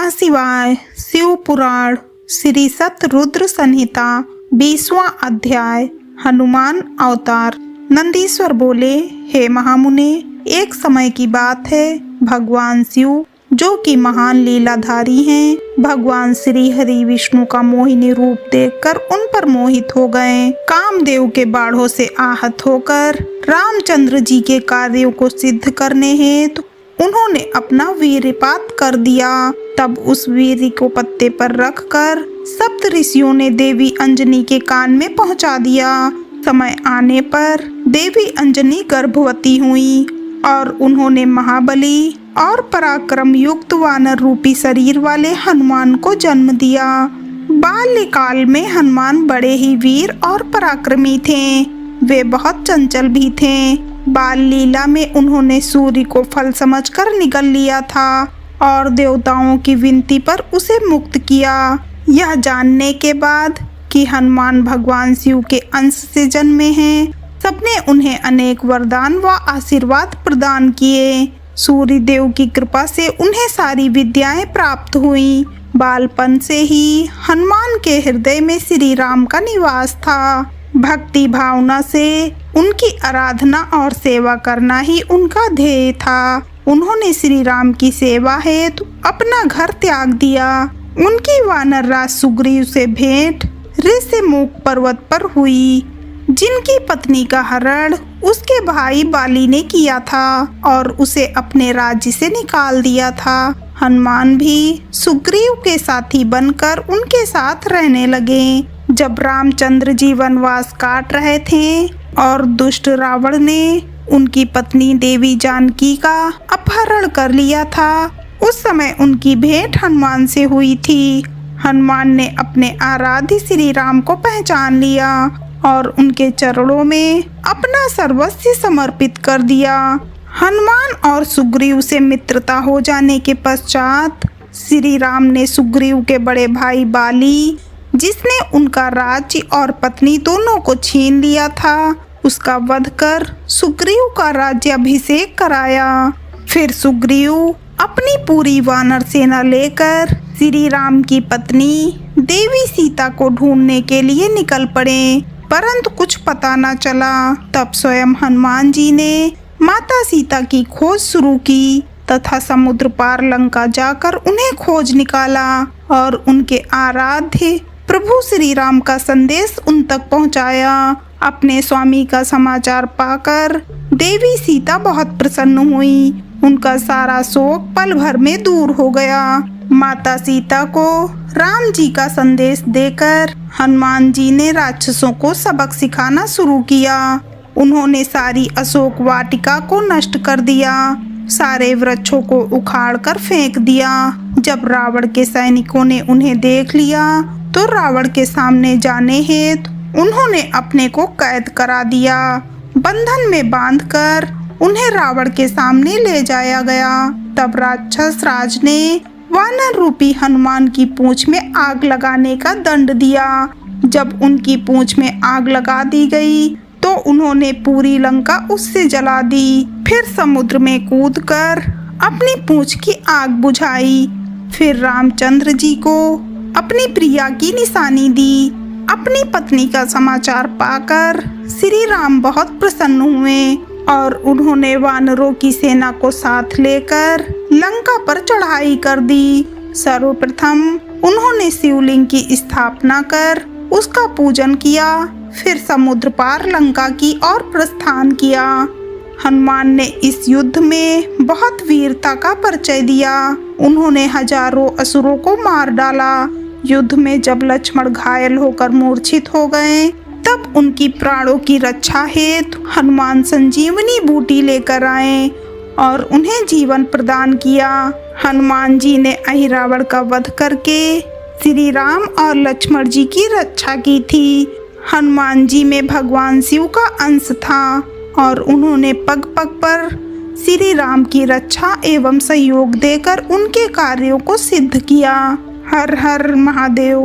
नमः शिवाय। शिव पुराण श्री सतरुद्र संहिता 20वां अध्याय। हनुमान अवतार। नंदीश्वर बोले, हे महामुने, एक समय की बात है, भगवान शिव जो कि महान लीलाधारी हैं, भगवान श्री हरि विष्णु का मोहिनी रूप देखकर उन पर मोहित हो गए। कामदेव के बाढ़ों से आहत होकर रामचंद्र जी के कार्यों को सिद्ध करने हेतु उन्होंने अपना वीर्यपात कर दिया। तब उस वीर्य को पत्ते पर रखकर सप्त ऋषियों ने देवी अंजनी के कान में पहुंचा दिया। समय आने पर देवी अंजनी गर्भवती हुई और उन्होंने महाबली और पराक्रम युक्त वानर रूपी शरीर वाले हनुमान को जन्म दिया। बाल्यकाल में हनुमान बड़े ही वीर और पराक्रमी थे। वे बहुत चंचल भी थे। बाल लीला में उन्होंने सूर्य को फल समझकर निगल लिया था और देवताओं की विनती पर उसे मुक्त किया। यह जानने के बाद कि हनुमान भगवान शिव के अंश से जन्मे हैं, सबने उन्हें अनेक वरदान व आशीर्वाद प्रदान किए। सूर्य देव की कृपा से उन्हें सारी विद्याएं प्राप्त हुई। बालपन से ही हनुमान के हृदय में श्री राम का निवास था। भक्ति भावना से उनकी आराधना और सेवा करना ही उनका ध्येय था। उन्होंने श्री राम की सेवा हेतु अपना घर त्याग दिया। उनकी वानर राज सुग्रीव से भेंट ऋषिमुख पर्वत पर हुई, जिनकी पत्नी का हरण उसके भाई बाली ने किया था और उसे अपने राज्य से निकाल दिया था। हनुमान भी सुग्रीव के साथी बनकर उनके साथ रहने लगे। जब रामचंद्र जी वनवास काट रहे थे और दुष्ट रावण ने उनकी पत्नी देवी जानकी का अपहरण कर लिया था, उस समय उनकी भेंट हनुमान से हुई थी। हनुमान ने अपने आराध्य श्री राम को पहचान लिया और उनके चरणों में अपना सर्वस्व समर्पित कर दिया। हनुमान और सुग्रीव से मित्रता हो जाने के पश्चात श्री राम ने सुग्रीव के बड़े भाई बाली, जिसने उनका राज्य और पत्नी दोनों को छीन लिया था, उसका वध कर सुग्रीव का राज्याभिषेक कराया। फिर सुग्रीव अपनी पूरी वानर सेना लेकर श्री राम की पत्नी देवी सीता को ढूंढने के लिए निकल पड़े, परंतु कुछ पता न चला। तब स्वयं हनुमान जी ने माता सीता की खोज शुरू की तथा समुद्र पार लंका जाकर उन्हें खोज निकाला और उनके आराध्य प्रभु श्री राम का संदेश उन तक पहुंचाया। अपने स्वामी का समाचार पाकर देवी सीता बहुत प्रसन्न हुई। उनका सारा शोक पल भर में दूर हो गया। माता सीता को राम जी का संदेश देकर हनुमान जी ने राक्षसों को सबक सिखाना शुरू किया। उन्होंने सारी अशोक वाटिका को नष्ट कर दिया, सारे वृक्षों को उखाड़ कर फेंक दिया। जब रावण के सैनिकों ने उन्हें देख लिया तो रावण के सामने जाने हेतु उन्होंने अपने को कैद करा दिया। बंधन में बांधकर उन्हें रावण के सामने ले जाया गया। तब राक्षस राज ने वानर रूपी हनुमान की पूंछ में आग लगाने का दंड दिया। जब उनकी पूंछ में आग लगा दी गई तो उन्होंने पूरी लंका उससे जला दी। फिर समुद्र में कूदकर अपनी पूंछ की आग बुझाई। फिर रामचंद्र जी को अपनी प्रिया की निशानी दी। अपनी पत्नी का समाचार पाकर श्री राम बहुत प्रसन्न हुए और उन्होंने वानरों की सेना को साथ लेकर लंका पर चढ़ाई कर दी। सर्वप्रथम उन्होंने शिवलिंग की स्थापना कर उसका पूजन किया, फिर समुद्र पार लंका की ओर प्रस्थान किया। हनुमान ने इस युद्ध में बहुत वीरता का परिचय दिया। उन्होंने हजारों असुरों को मार डाला। युद्ध में जब लक्ष्मण घायल होकर मूर्छित हो गए, तब उनकी प्राणों की रक्षा हेतु हनुमान संजीवनी बूटी लेकर आए और उन्हें जीवन प्रदान किया। हनुमान जी ने अहिरावण का वध करके श्री राम और लक्ष्मण जी की रक्षा की थी। हनुमान जी में भगवान शिव का अंश था और उन्होंने पग पग पर श्री राम की रक्षा एवं सहयोग देकर उनके कार्यों को सिद्ध किया। हर हर महादेव।